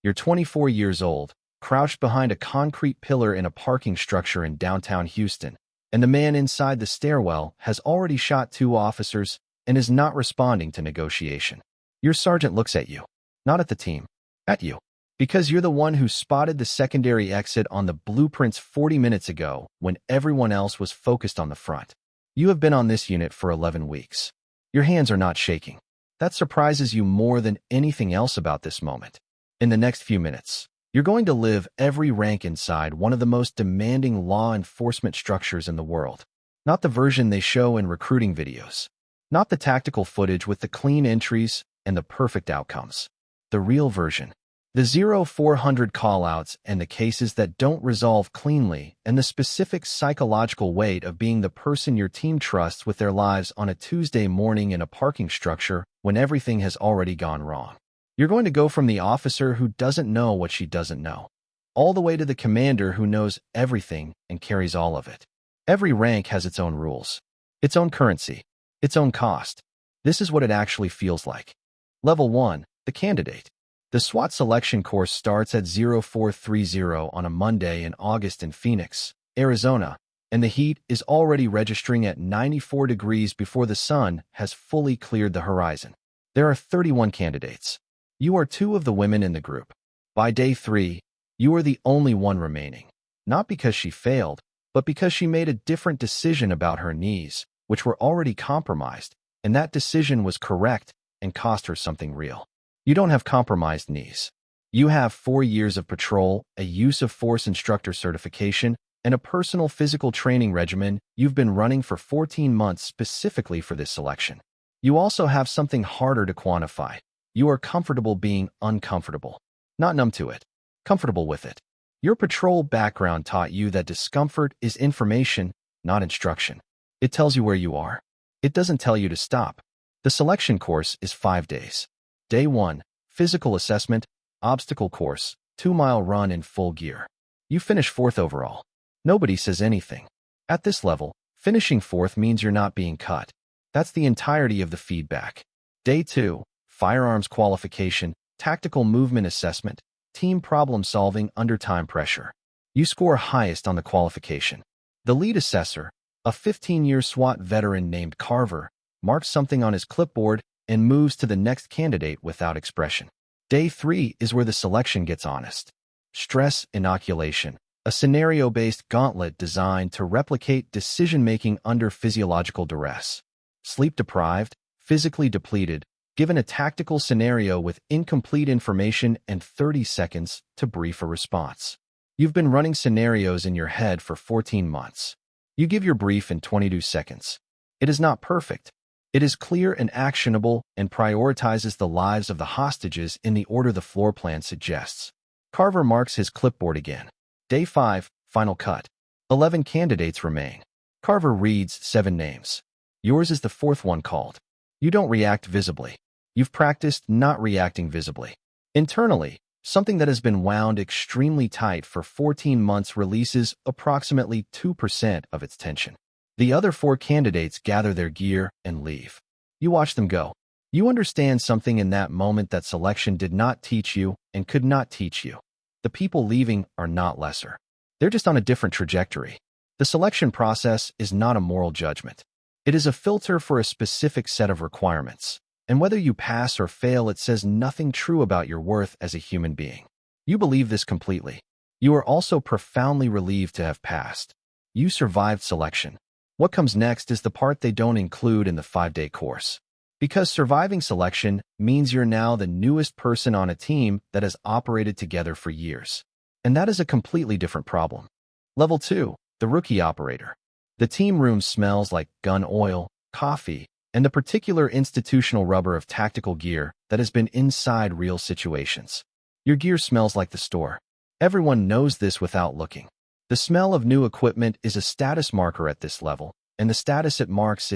You're 24 years old, crouched behind a concrete pillar in a parking structure in downtown Houston, and the man inside the stairwell has already shot 2 officers and is not responding to negotiation. Your sergeant looks at you, not at the team, at you, because you're the one who spotted the secondary exit on the blueprints 40 minutes ago when everyone else was focused on the front. You have been on this unit for 11 weeks. Your hands are not shaking. That surprises you more than anything else about this moment. In the next few minutes, you're going to live every rank inside one of the most demanding law enforcement structures in the world. Not the version they show in recruiting videos. Not the tactical footage with the clean entries and the perfect outcomes. The real version. The 0-400 callouts and the cases that don't resolve cleanly, and the specific psychological weight of being the person your team trusts with their lives on a Tuesday morning in a parking structure when everything has already gone wrong. You're going to go from the officer who doesn't know what she doesn't know, all the way to the commander who knows everything and carries all of it. Every rank has its own rules, its own currency, its own cost. This is what it actually feels like. Level 1, the candidate. The SWAT selection course starts at 0430 on a Monday in August in Phoenix, Arizona, and the heat is already registering at 94 degrees before the sun has fully cleared the horizon. There are 31 candidates. You are 2 of the women in the group. By day 3, you are the only one remaining, not because she failed, but because she made a different decision about her knees, which were already compromised, and that decision was correct and cost her something real. You don't have compromised knees. You have 4 years of patrol, a use of force instructor certification, and a personal physical training regimen you've been running for 14 months specifically for this selection. You also have something harder to quantify. You are comfortable being uncomfortable. Not numb to it. Comfortable with it. Your patrol background taught you that discomfort is information, not instruction. It tells you where you are. It doesn't tell you to stop. The selection course is 5 days. Day 1, physical assessment, obstacle course, 2-mile run in full gear. You finish 4th overall. Nobody says anything. At this level, finishing 4th means you're not being cut. That's the entirety of the feedback. Day 2, firearms qualification, tactical movement assessment, team problem solving under time pressure. You score highest on the qualification. The lead assessor, a 15-year SWAT veteran named Carver, marks something on his clipboard and moves to the next candidate without expression. Day 3 is where the selection gets honest. Stress inoculation, a scenario-based gauntlet designed to replicate decision-making under physiological duress. Sleep-deprived, physically depleted, given a tactical scenario with incomplete information and 30 seconds to brief a response. You've been running scenarios in your head for 14 months. You give your brief in 22 seconds. It is not perfect. It is clear and actionable and prioritizes the lives of the hostages in the order the floor plan suggests. Carver marks his clipboard again. Day 5, final cut. 11 candidates remain. Carver reads 7 names. Yours is the 4th one called. You don't react visibly. You've practiced not reacting visibly. Internally, something that has been wound extremely tight for 14 months releases approximately 2% of its tension. The other 4 candidates gather their gear and leave. You watch them go. You understand something in that moment that selection did not teach you and could not teach you. The people leaving are not lesser. They're just on a different trajectory. The selection process is not a moral judgment. It is a filter for a specific set of requirements. And whether you pass or fail, it says nothing true about your worth as a human being. You believe this completely. You are also profoundly relieved to have passed. You survived selection. What comes next is the part they don't include in the 5-day course. Because surviving selection means you're now the newest person on a team that has operated together for years. And that is a completely different problem. Level 2, the rookie operator. The team room smells like gun oil, coffee, and the particular institutional rubber of tactical gear that has been inside real situations. Your gear smells like the store. Everyone knows this without looking. The smell of new equipment is a status marker at this level, and the status it marks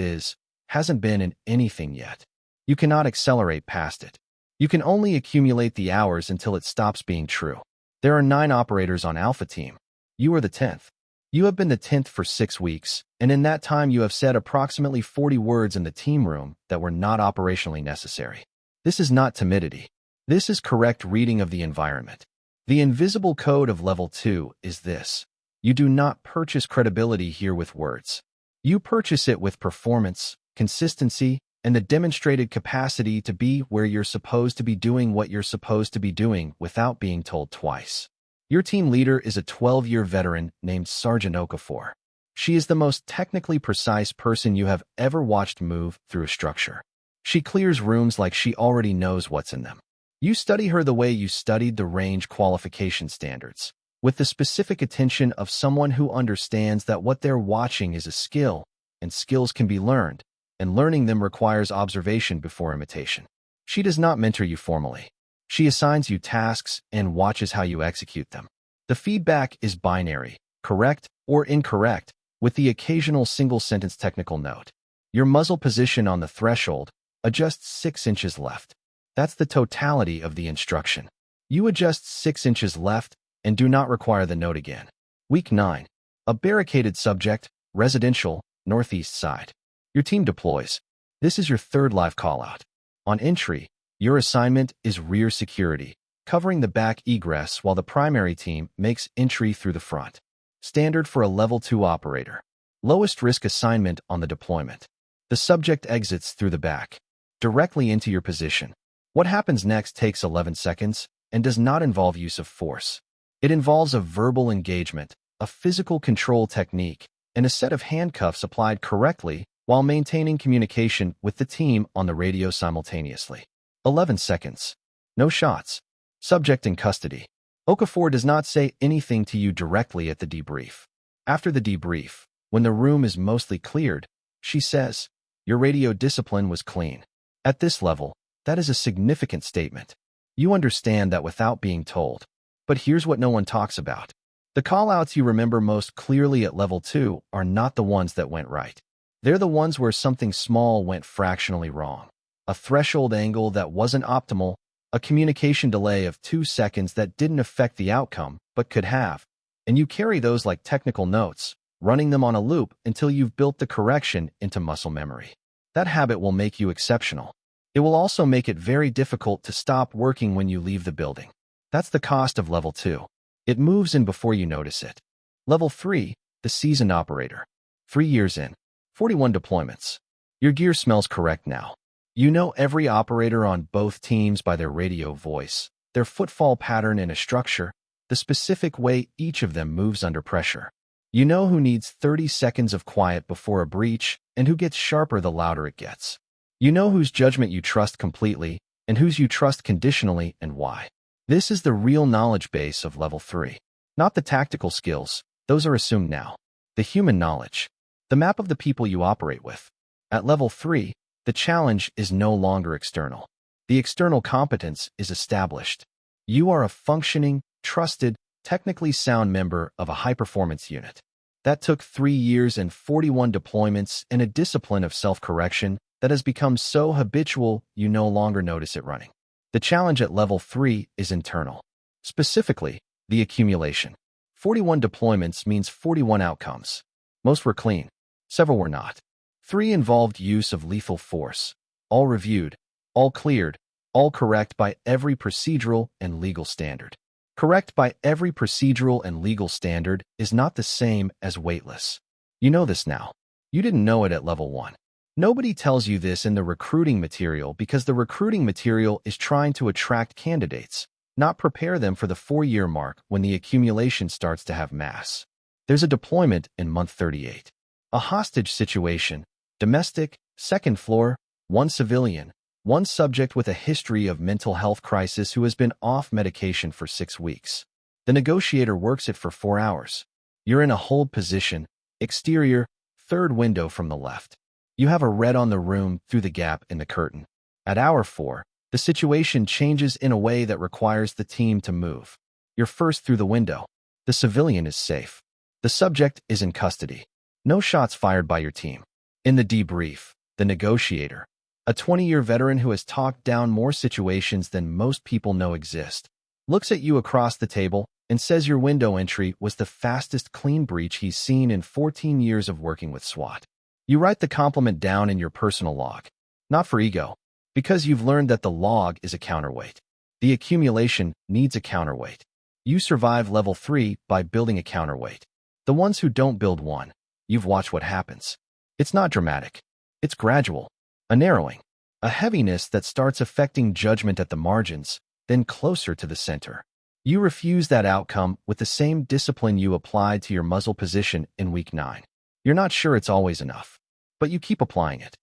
hasn't been in anything yet. You cannot accelerate past it. You can only accumulate the hours until it stops being true. There are 9 operators on Alpha Team. You are the 10th. You have been the 10th for 6 weeks, and in that time you have said approximately 40 words in the team room that were not operationally necessary. This is not timidity. This is correct reading of the environment. The invisible code of level 2 is this. You do not purchase credibility here with words. You purchase it with performance, consistency, and the demonstrated capacity to be where you're supposed to be doing what you're supposed to be doing without being told twice. Your team leader is a 12-year veteran named Sergeant Okafor. She is the most technically precise person you have ever watched move through a structure. She clears rooms like she already knows what's in them. You study her the way you studied the range qualification standards, with the specific attention of someone who understands that what they're watching is a skill, and skills can be learned, and learning them requires observation before imitation. She does not mentor you formally. She assigns you tasks and watches how you execute them. The feedback is binary, correct or incorrect, with the occasional single-sentence technical note. Your muzzle position on the threshold adjusts 6 inches left. That's the totality of the instruction. You adjust 6 inches left and do not require the note again. Week 9. A barricaded subject, residential, northeast side. Your team deploys. This is your third live callout. On entry, your assignment is rear security, covering the back egress while the primary team makes entry through the front. Standard for a level 2 operator. Lowest risk assignment on the deployment. The subject exits through the back, directly into your position. What happens next takes 11 seconds and does not involve use of force. It involves a verbal engagement, a physical control technique, and a set of handcuffs applied correctly while maintaining communication with the team on the radio simultaneously. 11 seconds. No shots. Subject in custody. Okafor does not say anything to you directly at the debrief. After the debrief, when the room is mostly cleared, she says, "Your radio discipline was clean." At this level, that is a significant statement. You understand that without being told. But here's what no one talks about. The callouts you remember most clearly at level 2 are not the ones that went right. They're the ones where something small went fractionally wrong. A threshold angle that wasn't optimal, a communication delay of 2 seconds that didn't affect the outcome, but could have. And you carry those like technical notes, running them on a loop until you've built the correction into muscle memory. That habit will make you exceptional. It will also make it very difficult to stop working when you leave the building. That's the cost of level 2. It moves in before you notice it. Level 3, the seasoned operator. 3 years in, 41 deployments. Your gear smells correct now. You know every operator on both teams by their radio voice, their footfall pattern in a structure, the specific way each of them moves under pressure. You know who needs 30 seconds of quiet before a breach and who gets sharper the louder it gets. You know whose judgment you trust completely and whose you trust conditionally and why. This is the real knowledge base of level 3. Not the tactical skills, those are assumed now. The human knowledge. The map of the people you operate with. At level 3, the challenge is no longer external. The external competence is established. You are a functioning, trusted, technically sound member of a high-performance unit. That took 3 years and 41 deployments and a discipline of self-correction that has become so habitual you no longer notice it running. The challenge at level 3 is internal. Specifically, the accumulation. 41 deployments means 41 outcomes. Most were clean. Several were not. 3 involved use of lethal force. All reviewed, all cleared, all correct by every procedural and legal standard. Correct by every procedural and legal standard is not the same as weightless. You know this now. You didn't know it at level 1. Nobody tells you this in the recruiting material because the recruiting material is trying to attract candidates, not prepare them for the 4-year mark when the accumulation starts to have mass. There's a deployment in month 38. A hostage situation, domestic, second floor, 1 civilian, 1 subject with a history of mental health crisis who has been off medication for 6 weeks. The negotiator works it for 4 hours. You're in a hold position, exterior, 3rd window from the left. You have a red on the room through the gap in the curtain. At hour 4, the situation changes in a way that requires the team to move. You're first through the window. The civilian is safe. The subject is in custody. No shots fired by your team. In the debrief, the negotiator, a 20-year veteran who has talked down more situations than most people know exist, looks at you across the table and says your window entry was the fastest clean breach he's seen in 14 years of working with SWAT. You write the compliment down in your personal log. Not for ego, because you've learned that the log is a counterweight. The accumulation needs a counterweight. You survive level 3 by building a counterweight. The ones who don't build one, you've watched what happens. It's not dramatic. It's gradual. A narrowing. A heaviness that starts affecting judgment at the margins, then closer to the center. You refuse that outcome with the same discipline you applied to your muzzle position in week 9. You're not sure it's always enough, but you keep applying it.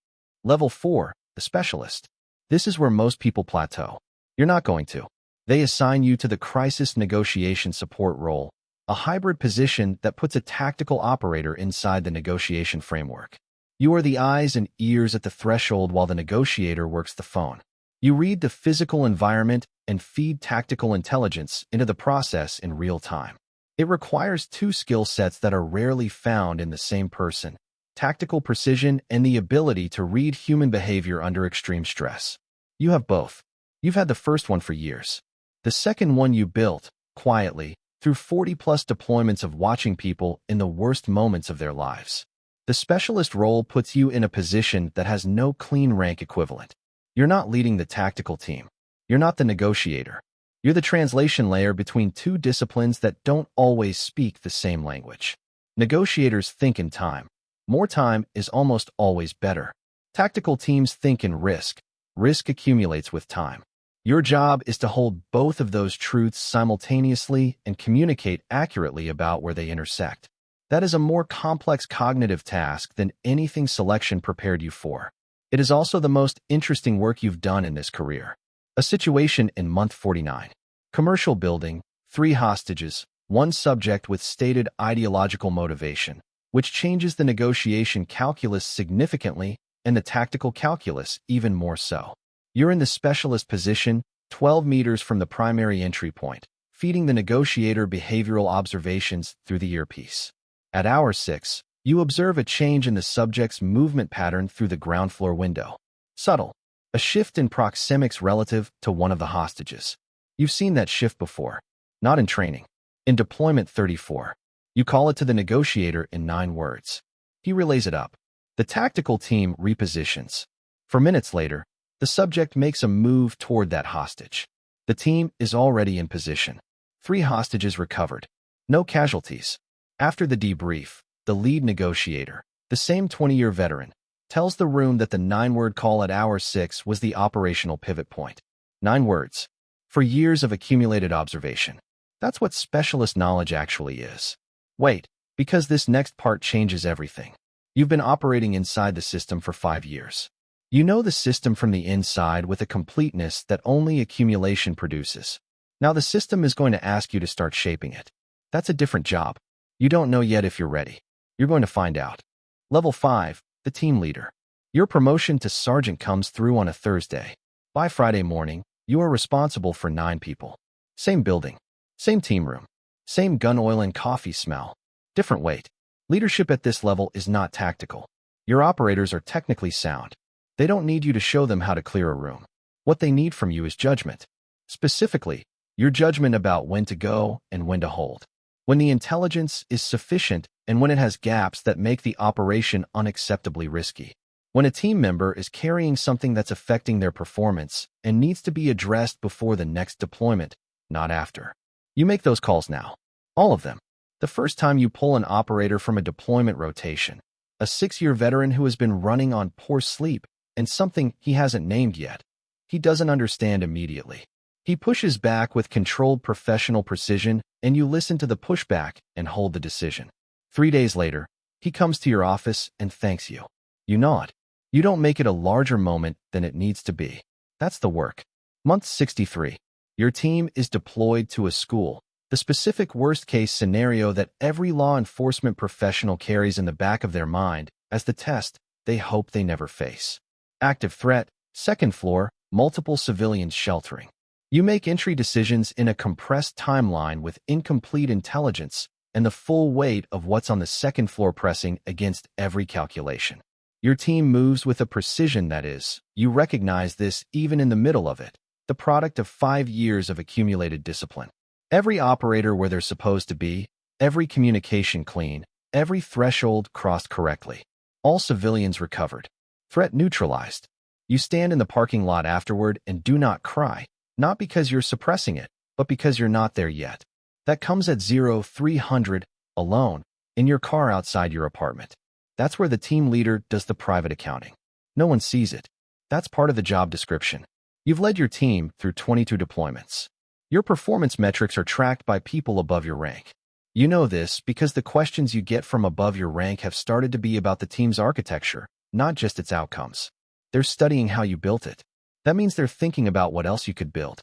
Level 4, the specialist. This is where most people plateau. You're not going to. They assign you to the crisis negotiation support role, a hybrid position that puts a tactical operator inside the negotiation framework. You are the eyes and ears at the threshold while the negotiator works the phone. You read the physical environment and feed tactical intelligence into the process in real time. It requires two skill sets that are rarely found in the same person: tactical precision and the ability to read human behavior under extreme stress. You have both. You've had the first one for years. The second one you built, quietly, through 40-plus deployments of watching people in the worst moments of their lives. The specialist role puts you in a position that has no clean rank equivalent. You're not leading the tactical team. You're not the negotiator. You're the translation layer between two disciplines that don't always speak the same language. Negotiators think in time. More time is almost always better. Tactical teams think in risk. Risk accumulates with time. Your job is to hold both of those truths simultaneously and communicate accurately about where they intersect. That is a more complex cognitive task than anything selection prepared you for. It is also the most interesting work you've done in this career. A situation in month 49. Commercial building, 3 hostages, 1 subject with stated ideological motivation, which changes the negotiation calculus significantly and the tactical calculus even more so. You're in the specialist position, 12 meters from the primary entry point, feeding the negotiator behavioral observations through the earpiece. At hour 6, you observe a change in the subject's movement pattern through the ground floor window. Subtle. A shift in proxemics relative to one of the hostages. You've seen that shift before. Not in training. In deployment 34. You call it to the negotiator in 9 words. He relays it up. The tactical team repositions. 4 minutes later, the subject makes a move toward that hostage. The team is already in position. 3 hostages recovered. No casualties. After the debrief, the lead negotiator, the same 20-year veteran, tells the room that the 9-word call at hour 6 was the operational pivot point. 9 words. For years of accumulated observation. That's what specialist knowledge actually is. Wait, because this next part changes everything. You've been operating inside the system for 5 years. You know the system from the inside with a completeness that only accumulation produces. Now the system is going to ask you to start shaping it. That's a different job. You don't know yet if you're ready. You're going to find out. Level 5, the team leader. Your promotion to sergeant comes through on a Thursday. By Friday morning, you are responsible for 9 people. Same building. Same team room. Same gun oil and coffee smell. Different weight. Leadership at this level is not tactical. Your operators are technically sound. They don't need you to show them how to clear a room. What they need from you is judgment. Specifically, your judgment about when to go and when to hold. When the intelligence is sufficient and when it has gaps that make the operation unacceptably risky. When a team member is carrying something that's affecting their performance and needs to be addressed before the next deployment, not after. You make those calls now. All of them. The first time you pull an operator from a deployment rotation, a 6-year veteran who has been running on poor sleep and something he hasn't named yet. He doesn't understand immediately. He pushes back with controlled professional precision, and you listen to the pushback and hold the decision. 3 days later, he comes to your office and thanks you. You nod. You don't make it a larger moment than it needs to be. That's the work. Month 63. Your team is deployed to a school, the specific worst-case scenario that every law enforcement professional carries in the back of their mind as the test they hope they never face. Active threat, 2nd floor, multiple civilians sheltering. You make entry decisions in a compressed timeline with incomplete intelligence and the full weight of what's on the 2nd floor pressing against every calculation. Your team moves with a precision that is, you recognize this even in the middle of it, the product of 5 years of accumulated discipline. Every operator where they're supposed to be, every communication clean, every threshold crossed correctly. All civilians recovered. Threat neutralized. You stand in the parking lot afterward and do not cry. Not because you're suppressing it, but because you're not there yet. That comes at 0300, alone, in your car outside your apartment. That's where the team leader does the private accounting. No one sees it. That's part of the job description. You've led your team through 22 deployments. Your performance metrics are tracked by people above your rank. You know this because the questions you get from above your rank have started to be about the team's architecture, not just its outcomes. They're studying how you built it. That means they're thinking about what else you could build.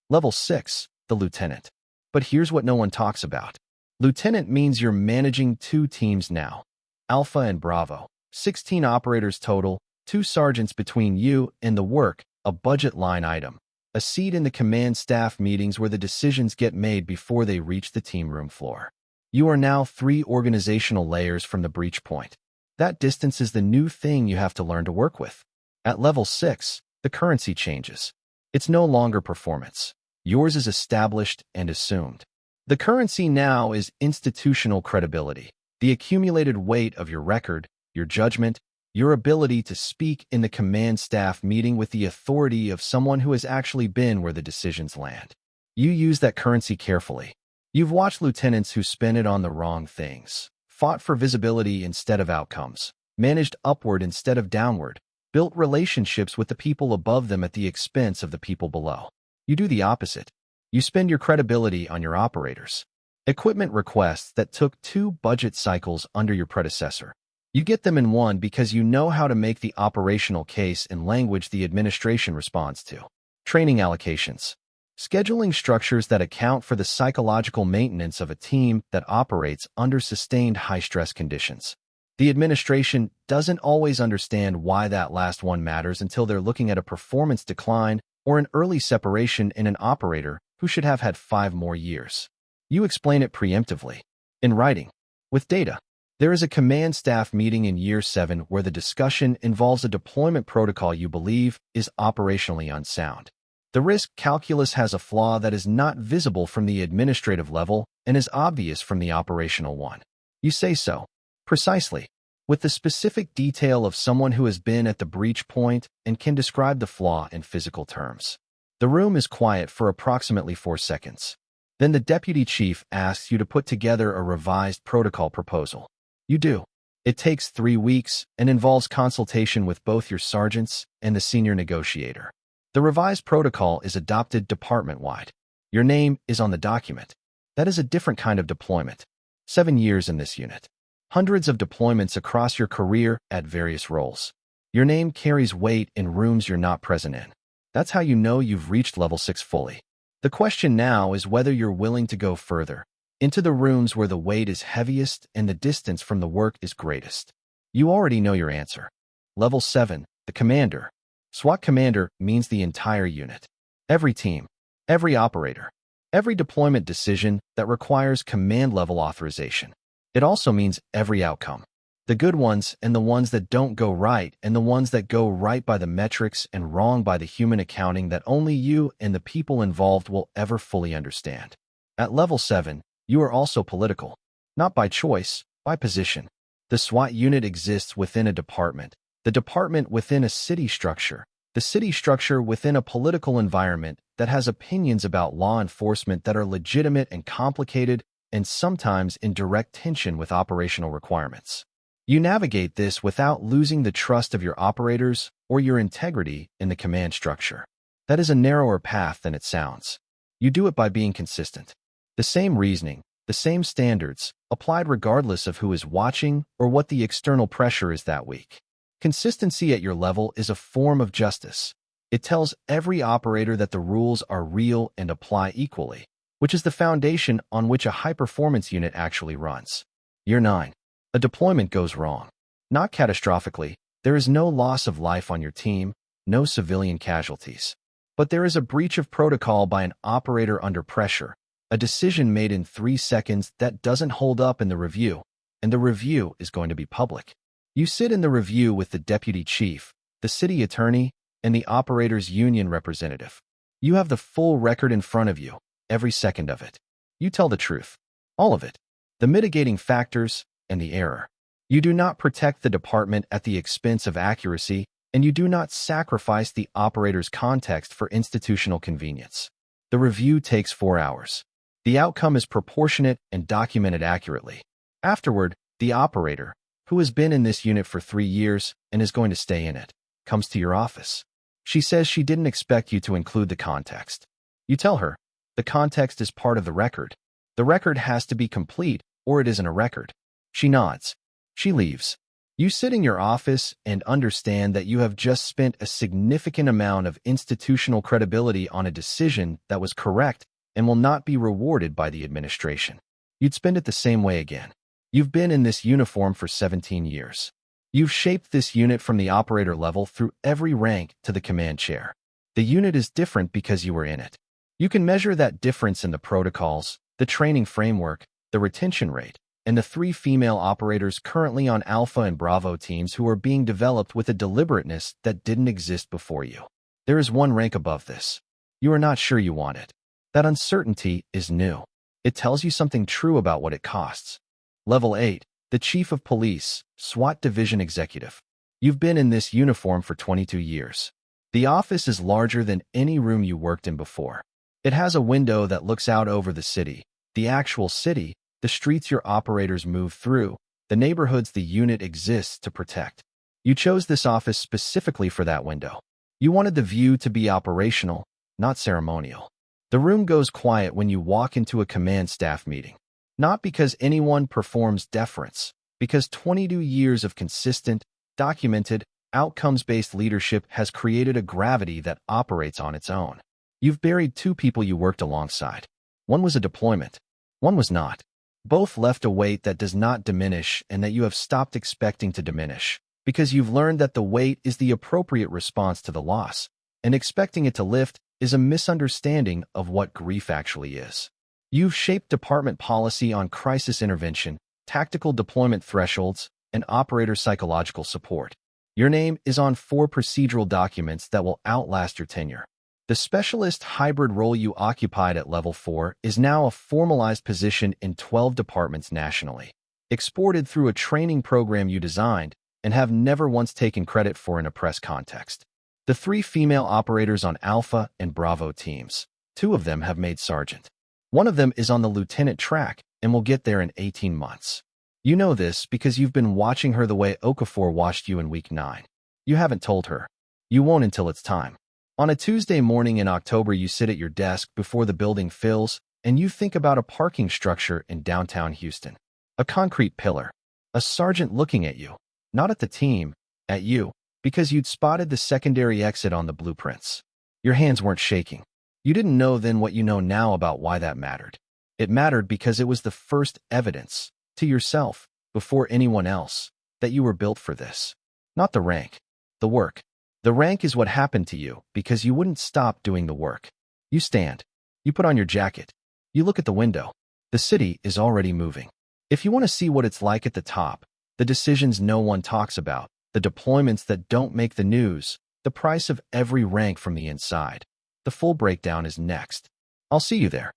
Level 6, the lieutenant. But here's what no one talks about. Lieutenant means you're managing 2 teams now. Alpha and Bravo. 16 operators total, 2 sergeants between you and the work, a budget line item. A seat in the command staff meetings where the decisions get made before they reach the team room floor. You are now 3 organizational layers from the breach point. That distance is the new thing you have to learn to work with. At level 6, the currency changes. It's no longer performance. Yours is established and assumed. The currency now is institutional credibility, the accumulated weight of your record, your judgment, your ability to speak in the command staff meeting with the authority of someone who has actually been where the decisions land. You use that currency carefully. You've watched lieutenants who spent it on the wrong things, fought for visibility instead of outcomes, managed upward instead of downward, built relationships with the people above them at the expense of the people below. You do the opposite. You spend your credibility on your operators. Equipment requests that took 2 budget cycles under your predecessor. You get them in one because you know how to make the operational case in language the administration responds to. Training allocations. Scheduling structures that account for the psychological maintenance of a team that operates under sustained high-stress conditions. The administration doesn't always understand why that last one matters until they're looking at a performance decline or an early separation in an operator who should have had 5 more years. You explain it preemptively. In writing. With data. There is a command staff meeting in year 7 where the discussion involves a deployment protocol you believe is operationally unsound. The risk calculus has a flaw that is not visible from the administrative level and is obvious from the operational one. You say so. Precisely. With the specific detail of someone who has been at the breach point and can describe the flaw in physical terms. The room is quiet for approximately 4 seconds. Then the deputy chief asks you to put together a revised protocol proposal. You do. It takes 3 weeks and involves consultation with both your sergeants and the senior negotiator. The revised protocol is adopted department-wide. Your name is on the document. That is a different kind of deployment. 7 years in this unit. Hundreds of deployments across your career at various roles. Your name carries weight in rooms you're not present in. That's how you know you've reached level 6 fully. The question now is whether you're willing to go further, into the rooms where the weight is heaviest and the distance from the work is greatest. You already know your answer. Level 7, the commander. SWAT commander means the entire unit. Every team, every operator, every deployment decision that requires command-level authorization. It also means every outcome. The good ones and the ones that don't go right and the ones that go right by the metrics and wrong by the human accounting that only you and the people involved will ever fully understand. At level 7, you are also political. Not by choice, by position. The SWAT unit exists within a department, the department within a city structure, the city structure within a political environment that has opinions about law enforcement that are legitimate and complicated and sometimes in direct tension with operational requirements. You navigate this without losing the trust of your operators or your integrity in the command structure. That is a narrower path than it sounds. You do it by being consistent. The same reasoning, the same standards, applied regardless of who is watching or what the external pressure is that week. Consistency at your level is a form of justice. It tells every operator that the rules are real and apply equally, which is the foundation on which a high-performance unit actually runs. Year 9. A deployment goes wrong. Not catastrophically. There is no loss of life on your team, no civilian casualties. But there is a breach of protocol by an operator under pressure, a decision made in 3 seconds that doesn't hold up in the review, and the review is going to be public. You sit in the review with the deputy chief, the city attorney, and the operator's union representative. You have the full record in front of you, every second of it. You tell the truth. All of it. The mitigating factors and the error. You do not protect the department at the expense of accuracy. and you do not sacrifice the operator's context for institutional convenience. The review takes 4 hours. The outcome is proportionate and documented accurately. Afterward, the operator, who has been in this unit for 3 years and is going to stay in it, comes to your office. She says she didn't expect you to include the context. You tell her, the context is part of the record. The record has to be complete, or it isn't a record. She nods. She leaves. You sit in your office and understand that you have just spent a significant amount of institutional credibility on a decision that was correct and will not be rewarded by the administration. You'd spend it the same way again. You've been in this uniform for 17 years. You've shaped this unit from the operator level through every rank to the command chair. The unit is different because you were in it. You can measure that difference in the protocols, the training framework, the retention rate, and the 3 female operators currently on Alpha and Bravo teams who are being developed with a deliberateness that didn't exist before you. There is one rank above this. You are not sure you want it. That uncertainty is new. It tells you something true about what it costs. Level 8, the Chief of Police, SWAT Division Executive. You've been in this uniform for 22 years. The office is larger than any room you worked in before. It has a window that looks out over the city, the actual city, the streets your operators move through, the neighborhoods the unit exists to protect. You chose this office specifically for that window. You wanted the view to be operational, not ceremonial. The room goes quiet when you walk into a command staff meeting. Not because anyone performs deference, because 22 years of consistent, documented, outcomes-based leadership has created a gravity that operates on its own. You've buried 2 people you worked alongside. One was a deployment. One was not. Both left a weight that does not diminish and that you have stopped expecting to diminish, because you've learned that the weight is the appropriate response to the loss, and expecting it to lift is a misunderstanding of what grief actually is. You've shaped department policy on crisis intervention, tactical deployment thresholds, and operator psychological support. Your name is on 4 procedural documents that will outlast your tenure. The specialist hybrid role you occupied at Level 4 is now a formalized position in 12 departments nationally, exported through a training program you designed and have never once taken credit for in a press context. The 3 female operators on Alpha and Bravo teams, 2 of them have made sergeant. One of them is on the lieutenant track and will get there in 18 months. You know this because you've been watching her the way Okafor watched you in Week 9. You haven't told her. You won't until it's time. On a Tuesday morning in October, you sit at your desk before the building fills, and you think about a parking structure in downtown Houston. A concrete pillar. A sergeant looking at you. Not at the team, at you, because you'd spotted the secondary exit on the blueprints. Your hands weren't shaking. You didn't know then what you know now about why that mattered. It mattered because it was the first evidence, to yourself, before anyone else, that you were built for this. Not the rank. The work. The rank is what happened to you because you wouldn't stop doing the work. You stand. You put on your jacket. You look at the window. The city is already moving. If you want to see what it's like at the top, the decisions no one talks about, the deployments that don't make the news, the price of every rank from the inside, the full breakdown is next. I'll see you there.